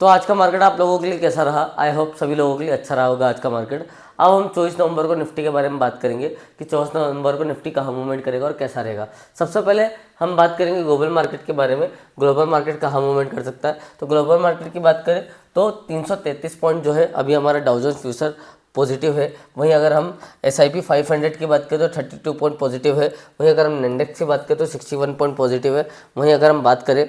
तो आज का मार्केट आप लोगों के लिए कैसा रहा? आई होप सभी लोगों के लिए अच्छा रहा होगा आज का मार्केट। अब हम 24 नवंबर को निफ्टी के बारे में बात करेंगे कि 24 नवंबर को निफ्टी कहाँ मूवमेंट करेगा और कैसा रहेगा। सबसे पहले हम बात करेंगे ग्लोबल मार्केट के बारे में। ग्लोबल मार्केट कहाँ मूवमेंट कर सकता है, तो ग्लोबल मार्केट की बात करें तो 333 पॉइंट जो है अभी हमारा डाउ जोन्स फ्यूचर पॉजिटिव है। वहीं अगर हम S&P 500 की बात करें तो 32 पॉइंट पॉजिटिव है। वहीं अगर हम इंडेक्स की बात करें तो 61 पॉइंट पॉजिटिव है। वहीं अगर हम बात करें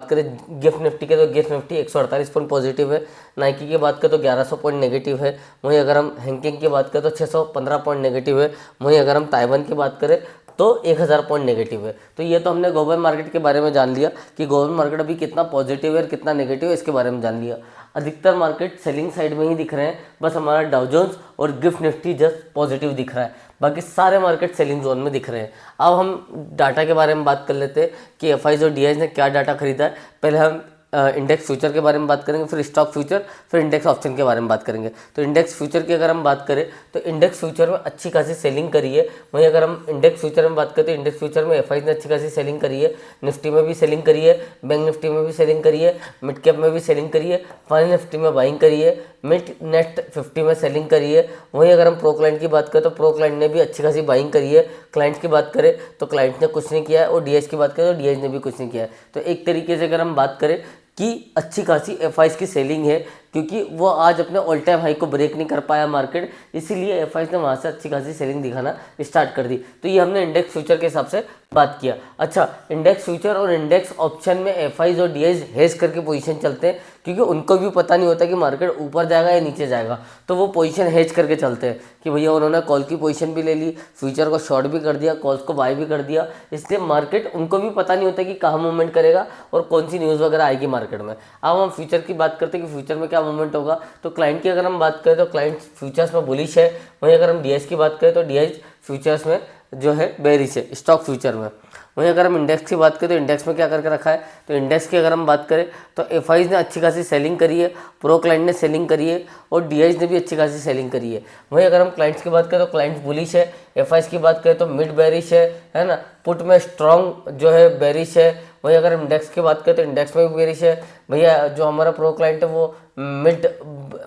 गिफ्ट निफ्टी के तो गिफ्ट निफ्टी 148 पॉइंट पॉजिटिव है। नाइकी की बात करें तो 1100 पॉइंट नेगेटिव है। वहीं अगर हम हैंकिंग की बात करें तो 615 पॉइंट नेगेटिव है। वहीं अगर हम ताइवान की बात करें तो 1000 पॉइंट नेगेटिव है। तो ये तो हमने ग्लोबल मार्केट के बारे में जान लिया कि ग्लोबल मार्केट अभी कितना पॉजिटिव है और कितना नेगेटिव है, इसके बारे में जान लिया। अधिकतर मार्केट सेलिंग साइड में ही दिख रहे हैं, बस हमारा डाउ जोन्स और गिफ्ट निफ्टी जस्ट पॉजिटिव दिख रहा है, बाकी सारे मार्केट सेलिंग जोन में दिख रहे हैं। अब हम डाटा के बारे में बात कर लेते हैं कि एफआईज और डीआईज ने क्या डाटा खरीदा है। पहले हम इंडेक्स फ्यूचर के बारे में बात करेंगे, फिर स्टॉक फ्यूचर, फिर इंडेक्स ऑप्शन के बारे में बात करेंगे। तो इंडेक्स फ्यूचर की अगर हम बात करें तो इंडेक्स फ्यूचर में अच्छी खासी सेलिंग करी है। वहीं अगर हम इंडेक्स फ्यूचर में बात करें तो इंडेक्स फ्यूचर में एफआईज ने अच्छी खासी सेलिंग करी है। निफ्टी में भी सेलिंग करी है, बैंक निफ्टी में भी सेलिंग करी है, मिड कैप में भी सेलिंग करी है, फाइनल निफ्टी में बाइंग करी है, मिड नेट 50 में सेलिंग करी है। वहीं अगर हम प्रो क्लाइंट की बात करें तो प्रो क्लाइंट ने भी अच्छी खासी बाइंग करी है। क्लाइंट की बात करें तो क्लाइंट ने कुछ नहीं किया है, और डीएच की बात करें तो डीएच ने भी कुछ नहीं किया है। तो एक तरीके से अगर हम बात करें कि अच्छी खासी एफआईज की सेलिंग है, क्योंकि वो आज अपने ऑल टाइम हाई को ब्रेक नहीं कर पाया मार्केट, इसीलिए एफआईज ने वहाँ से अच्छी खासी सेलिंग दिखाना स्टार्ट कर दी। तो ये हमने इंडेक्स फ्यूचर के हिसाब से बात किया। अच्छा, इंडेक्स फ्यूचर और इंडेक्स ऑप्शन में एफआईज और डीआईज हेज करके पोजीशन चलते हैं, क्योंकि उनको भी पता नहीं होता कि मार्केट ऊपर जाएगा या नीचे जाएगा, तो वो पोजीशन हेज करके चलते हैं कि भैया उन्होंने कॉल की पोजीशन भी ले ली, फ्यूचर को शॉर्ट भी कर दिया, कॉल्स को बाय भी कर दिया। इसलिए मार्केट उनको भी पता नहीं होता कि कहाँ मूवमेंट करेगा और कौन सी न्यूज़ वगैरह आएगी मार्केट में। अब हम फ्यूचर की बात करते हैं कि फ्यूचर में क्या मूवमेंट होगा। तो क्लाइंट की अगर हम बात करें तो क्लाइंट फ्यूचर्स में बुलिश है। वहीं अगर हम डीएच की बात करें तो डीएच फ्यूचर्स में जो है बेरिश है, स्टॉक फ्यूचर में। वहीं अगर हम इंडेक्स की बात करें तो इंडेक्स में क्या करके रखा है, तो इंडेक्स की अगर हम बात करें तो एफआईज ने अच्छी खासी सेलिंग करी है, प्रो क्लाइंट ने सेलिंग करी है, और डीआईज ने भी अच्छी खासी सेलिंग करी है। वहीं अगर हम क्लाइंट्स की बात करें तो क्लाइंट्स बुलिश है, एफआईज की बात करें तो मिड बेरिश है ना, पुट में स्ट्रॉन्ग जो है बेरिश है। वहीं अगर हम इंडेक्स की बात करें तो इंडेक्स में भी बेरिश है। भैया जो हमारा प्रो क्लाइंट है वो मिड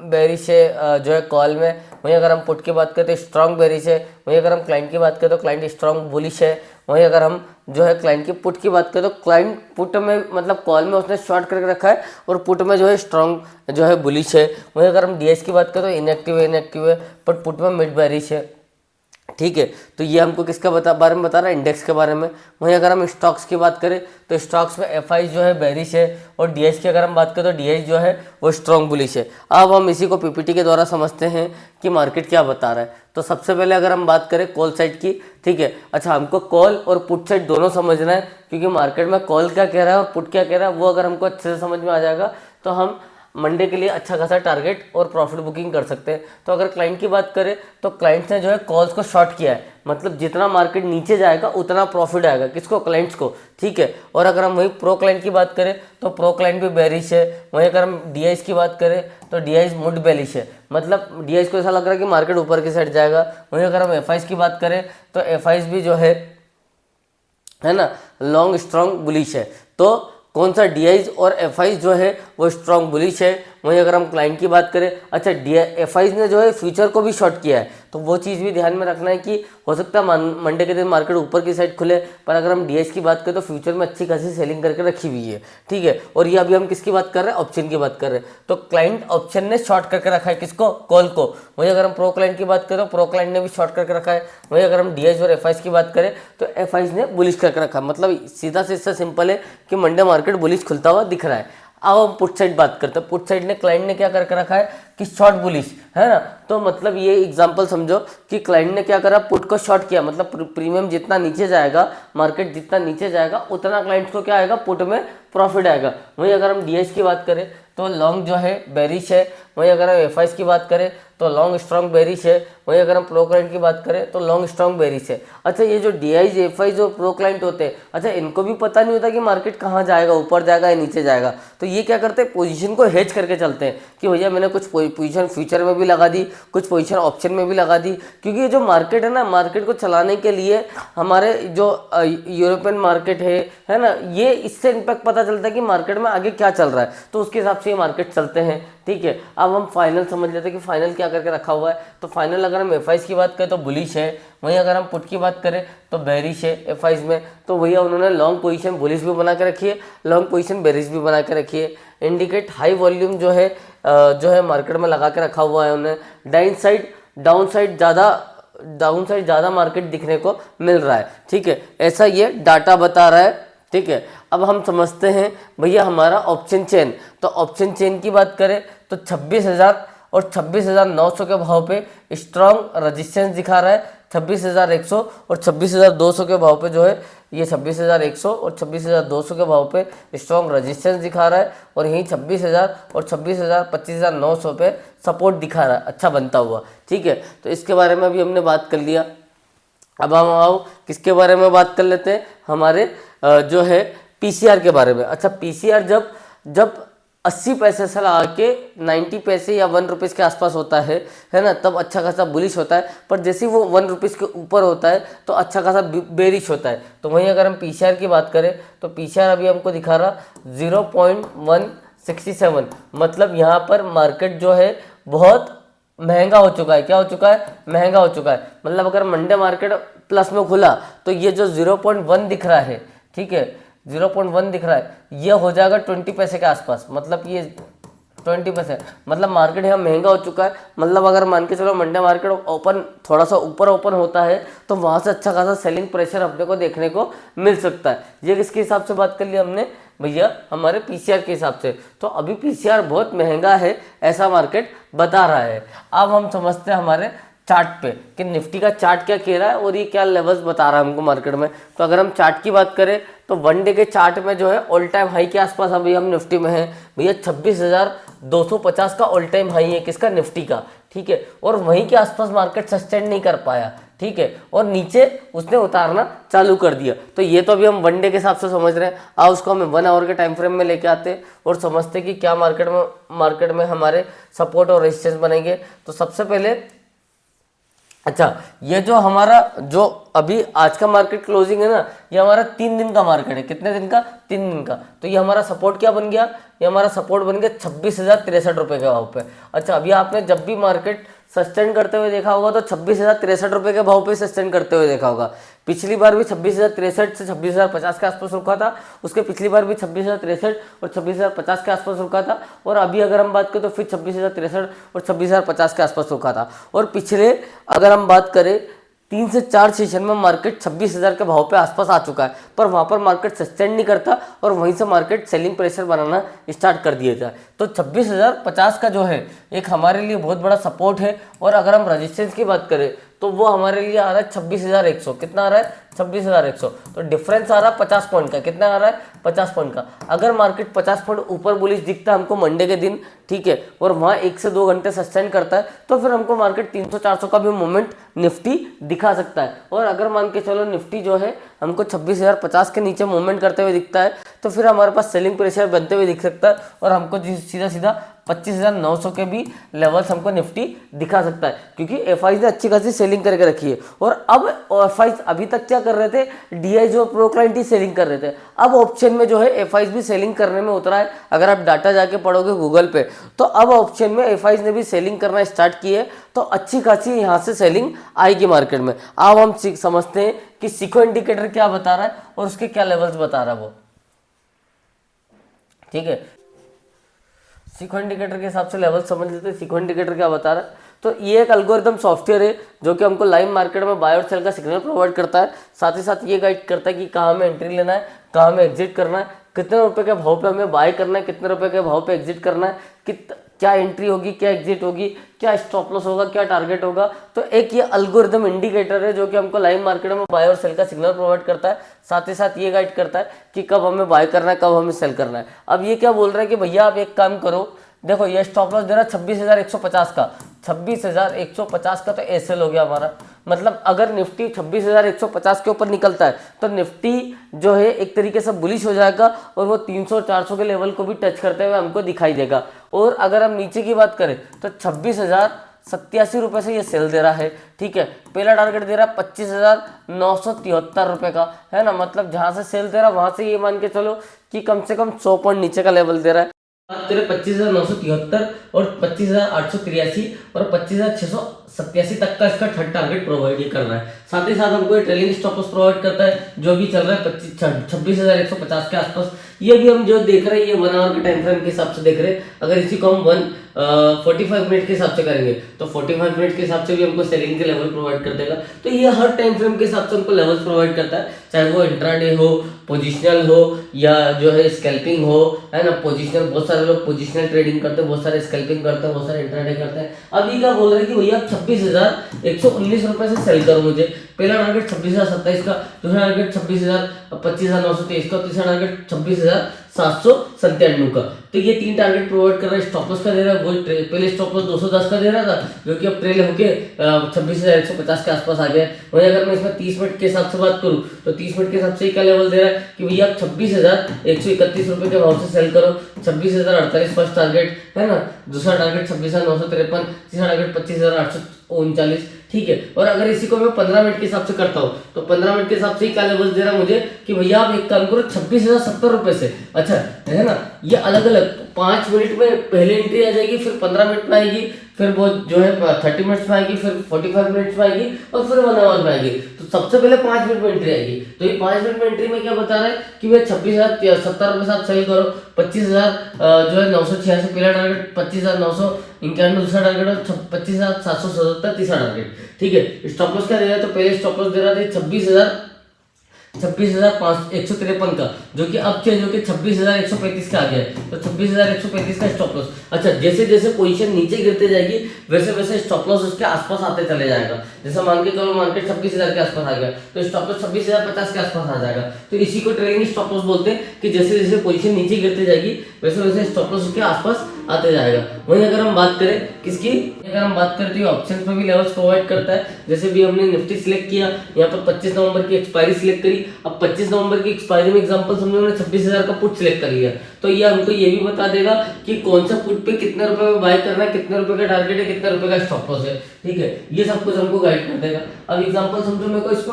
बेरिश है जो है कॉल में। वहीं अगर हम पुट की बात करें तो स्ट्रॉन्ग बेरिश है। वहीं अगर हम क्लाइंट की बात करें तो क्लाइंट स्ट्रॉन्ग बुलिश है। वहीं अगर हम जो है क्लाइंट की पुट की बात करें तो क्लाइंट पुट में मतलब कॉल में उसने शॉर्ट करके रखा है, और पुट में जो है स्ट्रॉन्ग जो है बुलिश है। वहीं अगर हम डीएस की बात करें तो इनएक्टिव है, बट पुट में मिड बेरिश है। ठीक है, तो ये हमको किसका बारे में बता रहा है, इंडेक्स के बारे में। वहीं अगर हम स्टॉक्स की बात करें तो स्टॉक्स में एफआई जो है बेरिश है, और डीएच की अगर हम बात करें तो डीएच जो है वो स्ट्रॉन्ग बुलिश है। अब हम इसी को पीपीटी के द्वारा समझते हैं कि मार्केट क्या बता रहा है। तो सबसे पहले अगर हम बात करें कॉल साइड की, ठीक है। अच्छा, हमको कॉल और पुट साइड दोनों समझना है, क्योंकि मार्केट में कॉल क्या कह रहा है और पुट क्या कह रहा है वो अगर हमको अच्छे से समझ में आ जाएगा तो हम मंडे के लिए अच्छा खासा टारगेट और प्रॉफिट बुकिंग कर सकते हैं। तो अगर क्लाइंट की बात करें तो क्लाइंट्स ने जो है कॉल्स को शॉर्ट किया है, मतलब जितना मार्केट नीचे जाएगा उतना प्रॉफिट आएगा, किसको, क्लाइंट्स को, ठीक है। और अगर हम वही प्रो क्लाइंट की बात करें तो प्रो क्लाइंट भी बेरिश है। वहीं अगर हम डीआईज की बात करें तो डीआईज मुड बेरिश है, मतलब डीआईज को ऐसा लग रहा है कि मार्केट ऊपर की साइड जाएगा। वहीं अगर हम एफआईज की बात करें तो एफआईज भी जो है ना लॉन्ग स्ट्रॉन्ग बुलिश है। तो कौन सा, डीआईज और एफआईज जो है वो स्ट्रॉन्ग बुलिश है। वहीं अगर हम क्लाइंट की बात करें, अच्छा एफआईज ने जो है फ्यूचर को भी शॉर्ट किया है, तो वो चीज़ भी ध्यान में रखना है कि हो सकता है मंडे के दिन मार्केट ऊपर की साइड खुले, पर अगर हम डीएच की बात करें तो फ्यूचर में अच्छी खासी सेलिंग करके रखी हुई है, ठीक है। और ये अभी हम किसकी बात कर रहे हैं, ऑप्शन की बात कर रहे हैं। तो क्लाइंट ऑप्शन ने शॉर्ट करके रखा है, किसको, कॉल को। वहीं अगर हम प्रो क्लाइंट की बात करें तो प्रो क्लाइंट ने भी शॉर्ट करके रखा है। वहीं अगर हम डीएच और एफआईज की बात करें तो एफआईज ने बुलिश करके रखा है, मतलब सीधा से इससे सिंपल है कि मंडे मार्केट बुलिश खुलता हुआ दिख रहा है। अब हम पुट साइड बात करते हैं। पुट साइड ने क्लाइंट ने क्या करके रखा है कि शॉर्ट बुलिश है ना, तो मतलब ये एग्जांपल समझो कि क्लाइंट ने क्या करा, पुट को शॉर्ट किया, मतलब प्रीमियम जितना नीचे जाएगा, मार्केट जितना नीचे जाएगा उतना क्लाइंट्स को क्या आएगा, पुट में प्रॉफिट आएगा। वहीं अगर हम डीएच की बात करें तो लॉन्ग जो है बेरिश है। वहीं अगर हम एफआईज की बात करें तो लॉन्ग स्ट्रॉन्ग बेरिश है। वहीं अगर हम प्रो क्लाइंट की बात करें तो लॉन्ग स्ट्रॉन्ग बेरिश है। अच्छा, ये जो डीआईज एफआईज और प्रो क्लाइंट होते हैं, अच्छा इनको भी पता नहीं होता कि मार्केट कहाँ जाएगा, ऊपर जाएगा या नीचे जाएगा, तो ये क्या करते हैं, पोजीशन को हेज करके चलते हैं कि भैया मैंने कुछ पोजीशन फ्यूचर में भी लगा दी, कुछ पोजीशन ऑप्शन में भी लगा दी। क्योंकि ये जो मार्केट है ना, मार्केट को चलाने के लिए हमारे जो यूरोपियन मार्केट है ना, ये इससे इम्पैक्ट पता चलता है कि मार्केट में आगे क्या चल रहा है, तो उसके हिसाब से ये मार्केट चलते हैं। ठीक है, अब हम फाइनल समझ लेते हैं कि फाइनल क्या करके रखा हुआ है। तो फाइनल अगर हम एफआईज की बात करें तो बुलिश है, वहीं अगर हम पुट की बात करें तो बेरिश है एफआईज में। तो भैया उन्होंने लॉन्ग पोजीशन बुलिश भी बना के रखी है, लॉन्ग पोजीशन बेरिश भी बना के रखी है। इंडिकेट हाई वॉल्यूम जो है मार्केट में लगा के रखा हुआ है उन्हें। डाउन साइड ज़्यादा मार्केट दिखने को मिल रहा है। ठीक है, ऐसा ये डाटा बता रहा है। ठीक है, अब हम समझते हैं भैया हमारा ऑप्शन चेन। तो ऑप्शन चेन की बात करें तो 26,000 और 26,900 के भाव पे स्ट्रॉन्ग रेजिस्टेंस दिखा रहा है। 26,100 और 26,200 के भाव पे जो है ये 26,100 और 26,200 के भाव पे स्ट्रॉन्ग रेजिस्टेंस दिखा रहा है, और यहीं 26,000 और 25,900 पे सपोर्ट दिखा रहा है अच्छा बनता हुआ। ठीक है, तो इसके बारे में अभी हमने बात कर लिया। अब हम आओ किसके बारे में बात कर लेते हैं, हमारे जो है पीसीआर के बारे में। अच्छा, पीसीआर जब 80 पैसे से लगा के 90 पैसे या 1 रुपीज़ के आसपास होता है ना, तब अच्छा खासा बुलिश होता है। पर जैसे ही वो 1 रुपीज़ के ऊपर होता है तो अच्छा खासा बेरिश होता है। तो वहीं अगर हम पीसीआर की बात करें तो पीसीआर अभी हमको दिखा रहा 0.167, मतलब यहाँ पर मार्केट जो है बहुत महंगा हो चुका है। क्या हो चुका है? महंगा हो चुका है। मतलब अगर मंडे मार्केट प्लस में खुला तो ये जो 0.1 दिख रहा है, ठीक है, 0.1 दिख रहा है, ये हो जाएगा 20 पैसे के आसपास। मतलब ये 20 पैसे, मतलब मार्केट यहाँ महंगा हो चुका है। मतलब अगर मान के चलो मंडे मार्केट ओपन थोड़ा सा ऊपर ओपन होता है तो वहाँ से अच्छा खासा सेलिंग प्रेशर अपने को देखने को मिल सकता है। ये किसके हिसाब से बात कर लिया हमने भैया? हमारे पीसीआर के हिसाब से। तो अभी पीसीआर बहुत महंगा है ऐसा मार्केट बता रहा है। अब हम समझते हैं हमारे चार्ट पे कि निफ्टी का चार्ट क्या कह रहा है और ये क्या लेवल्स बता रहा है हमको मार्केट में। तो अगर हम चार्ट की बात करें तो 1 डे के चार्ट में जो है ऑल टाइम हाई के आसपास अभी हम निफ्टी में है भैया। 26,250 का ऑल टाइम हाई है किसका? निफ्टी का। ठीक है, और वहीं के आसपास मार्केट सस्टेन नहीं कर पाया। ठीक है, और नीचे उसने उतारना चालू कर दिया। तो ये तो अभी हम 1 डे के हिसाब से समझ रहे हैं। अब उसको हम 1 आवर के टाइम फ्रेम में लेके आते हैं और समझते कि क्या मार्केट में हमारे सपोर्ट और रेजिस्टेंस बनेंगे। तो सबसे पहले अच्छा, ये जो हमारा जो अभी आज का मार्केट क्लोजिंग है ना, ये हमारा 3 दिन का मार्केट है। कितने दिन का? 3 दिन का। तो ये हमारा सपोर्ट क्या बन गया? ये हमारा सपोर्ट बन गया 26,063 रुपये के भाव पे। अच्छा, अभी आपने जब भी मार्केट सस्टेन करते हुए देखा होगा तो 26,063 रुपये के भाव पे सस्टेन करते हुए देखा होगा। पिछली बार भी 26,063 से 26,050 के आसपास रुका था, उसके पिछली बार भी 26,063 और 26,050 के आसपास रुका था, और अभी अगर हम बात करें तो फिर 26,063 और 26,050 के आसपास रुका था। और पिछले अगर हम बात करें 3 से 4 सेशन में मार्केट 26,000 के भाव पे आसपास आ चुका है, पर वहाँ पर मार्केट सस्टेन नहीं करता और वहीं से मार्केट सेलिंग प्रेशर बनाना स्टार्ट कर दिया जाए। तो 26,050 का जो है एक हमारे लिए बहुत बड़ा सपोर्ट है। और अगर हम रेजिस्टेंस की बात करें तो वो हमारे लिए आ रहा है 26,100। कितना आ रहा है? 26,100। तो डिफरेंस आ रहा है 50 पॉइंट का। कितना आ रहा है? 50 पॉइंट का। अगर मार्केट 50 पॉइंट ऊपर बुलिश दिखता है हमको मंडे के दिन, ठीक है, और वहाँ 1 से 2 घंटे सस्टेन करता है, तो फिर हमको मार्केट 300-400 का भी मूवमेंट निफ्टी दिखा सकता है। और अगर मान के चलो निफ्टी जो है हमको 26,050 के नीचे मूवमेंट करते हुए दिखता है तो फिर हमारे पास सेलिंग प्रेशर बनते हुए दिख सकता है और हमको सीधा 25,900 के भी लेवल्स हमको निफ्टी दिखा सकता है, क्योंकि एफआईज ने अच्छी खासी सेलिंग करके रखी है। और अब एफआईज अभी तक क्या कर रहे थे? डीआईज और प्रो क्लाइंट ही सेलिंग कर रहे थे। अब ऑप्शन में जो है एफआईज भी सेलिंग करने में उतरा है। अगर आप डाटा जाके पढ़ोगे गूगल पे तो अब ऑप्शन में एफआईज ने भी सेलिंग करना स्टार्ट की है। तो अच्छी खासी यहाँ से सेलिंग आएगी मार्केट में। अब हम समझते हैं कि सिको इंडिकेटर क्या बता रहा है और उसके क्या लेवल्स बता रहा है वो। ठीक है, सिको इंडिकेटर के हिसाब से लेवल समझ लेते हैं। सिको इंडिकेटर क्या बता रहा है? तो ये एक एल्गोरिथम सॉफ्टवेयर है जो कि हमको लाइव मार्केट में बाय और सेल का सिग्नल प्रोवाइड करता है। साथ ही साथ ये गाइड करता है कि कहाँ हमें एंट्री लेना है, कहाँ हमें एग्जिट करना है, कितने रुपए के भाव पे हमें बाय करना है, कितने रुपए के भाव पे एग्जिट करना है, क्या एंट्री होगी, क्या एग्जिट होगी, क्या स्टॉप लॉस होगा, क्या टारगेट होगा। तो एक ये एल्गोरिथम इंडिकेटर है जो कि हमको लाइव मार्केट में बाय और सेल का सिग्नल प्रोवाइड करता है। साथ ही साथ ये गाइड करता है कि कब हमें बाय करना है, कब हमें सेल करना है। अब ये क्या बोल रहा है कि भैया आप एक काम करो, देखो ये स्टॉप लॉस दे रहा है 26,150 का। 26,150 का तो एसएल हो गया हमारा। मतलब अगर निफ्टी 26,150 के ऊपर निकलता है तो निफ्टी जो है एक तरीके से बुलिश हो जाएगा और वो 300-400 के लेवल को भी टच करते हुए हमको दिखाई देगा। और अगर हम नीचे की बात करें तो 26,087 रुपये से ये सेल दे रहा है। ठीक है, पहला टारगेट दे रहा है 25,973 रुपये का, है ना। मतलब जहाँ से सेल दे रहा है वहाँ से ये मान के चलो कि कम से कम 100 पॉइंट नीचे का लेवल दे रहा है। बात करें 25,973 और 25,883 और 25,687 तक का इसका थर्ड टारगेट प्रोवाइड कर रहा है। साथ ही साथ हमको ट्रेलिंग स्टॉप लॉस प्रोवाइड करता है जो भी चल रहा है 26,150 के आसपास। ये भी हम जो देख रहे हैं ये 1 आवर के टाइम फ्रेम के हिसाब से देख रहे हैं। अगर इसी को हम 45 मिनट के हिसाब से करेंगे तो 45 मिनट के हिसाब से भी हमको सेलिंग के लेवल प्रोवाइड कर देगा। तो ये हर टाइम फ्रेम के हिसाब से हमको लेवल्स प्रोवाइड करता है, चाहे वो इंट्राडे हो, पोजिशनल हो या जो है स्कैल्पिंग हो, है ना। पोजिशनल बहुत सारे लोग पोजिशनल ट्रेडिंग करते हैं, बहुत सारे स्कैल्पिंग करते हैं, बहुत सारे इंट्राडे करते हैं। अभी क्या बोल रहे हैं कि भैया 26,119 रुपए से सेल करो मुझे। पहला टारगेट 26,027 का, दूसरा टारगेट 25,923 का, तीसरा टारगेट 26,797 का। तो ये 3 टारगेट प्रोवाइड कर रहा है। स्टॉप लॉस का दे रहा है, वो पहले स्टॉप लॉस 210 का दे रहा था जो कि अब ट्रेल होके 26,150 के आसपास आ गया। वहीं अगर मैं इसमें 30 मिनट के हिसाब से बात करूं तो 30 मिनट के हिसाब से क्या लेवल दे रहा है कि भैया आप 26,131 रुपए के भाव से सेल करो। 26,048 फर्स्ट टारगेट, है ना। दूसरा टारगेट 26,953, तीसरा टारगेट 25,839, ठीक है। और अगर इसी को मैं 15 मिनट के हिसाब से करता हूँ तो 15 मिनट के हिसाब से क्या लेवल दे रहा है मुझे कि भैया आप एक काम करो 26,070 रुपए से। अच्छा, है ना। ये अलग अलग 5 मिनट में पहले एंट्री आ जाएगी, फिर 15 मिनट में आएगी, फिर वो जो है 30 मिनट्स में आएगी, फिर 45 मिनट्स में आएगी और फिर 1 आवर में आएगी। तो सबसे पहले 5 मिनट में एंट्री आएगी। तो ये 5 मिनट में एंट्री में क्या बता रहा है कि भैया 26,070 रुपए साथ सेल करो। 25,000 जो है 986 पहला टारगेट, 25,991 दूसरा टारगेट और 25,777 तीसरा टारगेट, ठीक है। स्टॉप लॉस क्या दे रहा है तो पहले स्टॉप लॉस दे रहा था 26,153 का, जो कि अब चेंज होकर 26,135 का आ गया है। तो 26,135 का स्टॉप लॉस। अच्छा, जैसे जैसे पोजीशन नीचे गिरते जाएगी वैसे वैसे स्टॉप लॉस उसके आसपास आते चले जाएगा। जैसे मान के चलो मार्केट 26,000 के आसपास आ गया तो स्टॉप लॉस 26,050 के आसपास आ जाएगा। तो इसी को ट्रेलिंग स्टॉप लॉस बोलते हैं कि जैसे जैसे पोजीशन नीचे गिरते जाएगी वैसे वैसे स्टॉप लॉस उसके आसपास आते जाएगा। वहीं अगर हम बात करें किसकी, अगर हम बात करते हैं ऑप्शंस में भी लेवल्स प्रोवाइड करता है। जैसे भी हमने निफ्टी सिलेक्ट किया, यहाँ पर 25 नवंबर की एक्सपायरी सिलेक्ट करी। अब 25 नवंबर की एक्सपायरी में एग्जांपल समझो हमने 26,000 का पुट सिलेक्ट कर लिया तो ये हमको ये भी बता देगा कि कौन सा पुट पे कितने रुपए में बाय करना है, कितने रुपए का टारगेट है, कितने रुपए का स्टॉप लॉस है, ठीक है। ये सब कुछ हमको गाइड कर देगा। अब एग्जांपल समझो मेरे को इसको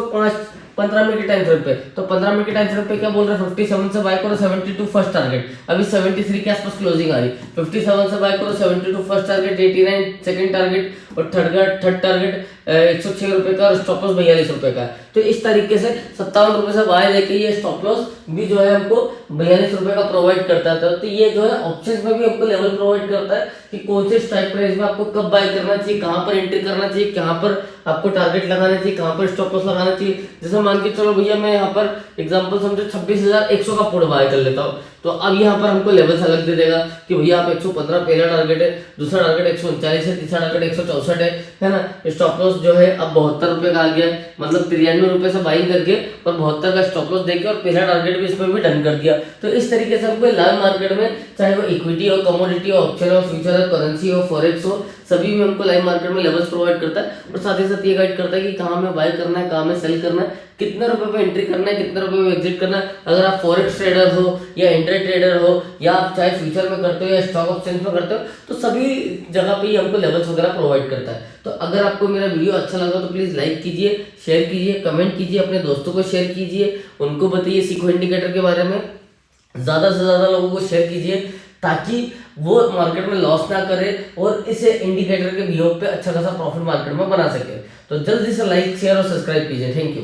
15 मिनट के टाइम फ्रेम पे, तो 15 मिनट के टाइम फ्रेम पे क्या बोल रहा है 57 से बाय करो 72 फर्स्ट टारगेट। अभी 73 के आसपास क्लोजिंग आ रही। 57 से बाय करो 72 फर्स्ट टारगेट, 89 सेकंड टारगेट और थर्ड टारगेट 106 रुपए का और स्टॉप लॉस 42 रुपए का। तो इस तरीके से 57 रुपए से बाय लेके ये स्टॉप लॉस भी जो है हमको 42 रुपए का प्रोवाइड करता है। तो ये जो है ऑप्शंस में भी हमको लेवल प्रोवाइड करता है कि कौन से स्ट्राइक प्राइस में आपको कब बाय करना चाहिए, कहां पर एंट्री करना चाहिए, कहां पर आपको टारगेट लगाना चाहिए, कहां पर स्टॉप लॉस लगाना चाहिए। जैसे मान के चलो भैया मैं यहाँ पर एग्जांपल समझो 26,100 का पुट बाय कर लेता हूँ तो अब यहाँ पर हमको लेवल्स अलग दे देगा कि भैया आप 115 पहला टारगेट है, दूसरा टारगेट 139 है, तीसरा टारगेट 164 है ना। स्टॉप लॉस जो है अब 72 रुपए का आ गया, मतलब 93 रुपए से बाइंग करके और 72 का स्टॉप लॉस देके और पहला टारगेट भी इसमें भी डन कर दिया। तो इस तरीके से हमको लाइव मार्केट में चाहे वो इक्विटी हो, कमोडिटी हो, ऑप्शन हो, फ्यूचर हो, करेंसी हो, फॉरेक्स हो, सभी में हमको लाइव मार्केट में लेवल्स प्रोवाइड करता है। और साथ ही साथ ये गाइड करता है कि कहाँ में बाय करना है, कहाँ में सेल करना है, कितने रुपए पे एंट्री करना है, कितने रुपए पे एग्जिट करना है। अगर आप फॉरेक्स ट्रेडर हो या इंट्रा ट्रेडर हो या आप चाहे फ्यूचर में करते हो या स्टॉक ऑप्शन में करते हो तो सभी जगह पे ही हमको लेवल्स वगैरह प्रोवाइड करता है। तो अगर आपको मेरा वीडियो अच्छा लगा तो प्लीज़ लाइक कीजिए, शेयर कीजिए, कमेंट कीजिए, अपने दोस्तों को शेयर कीजिए, उनको बताइए सीखो इंडिकेटर के बारे में, ज़्यादा से ज़्यादा लोगों को शेयर कीजिए ताकि वो मार्केट में लॉस ना करे और इसे इंडिकेटर के व्यू पे अच्छा खासा प्रॉफिट मार्केट में बना सके। तो जल्दी से लाइक शेयर और सब्सक्राइब कीजिए। Thank you.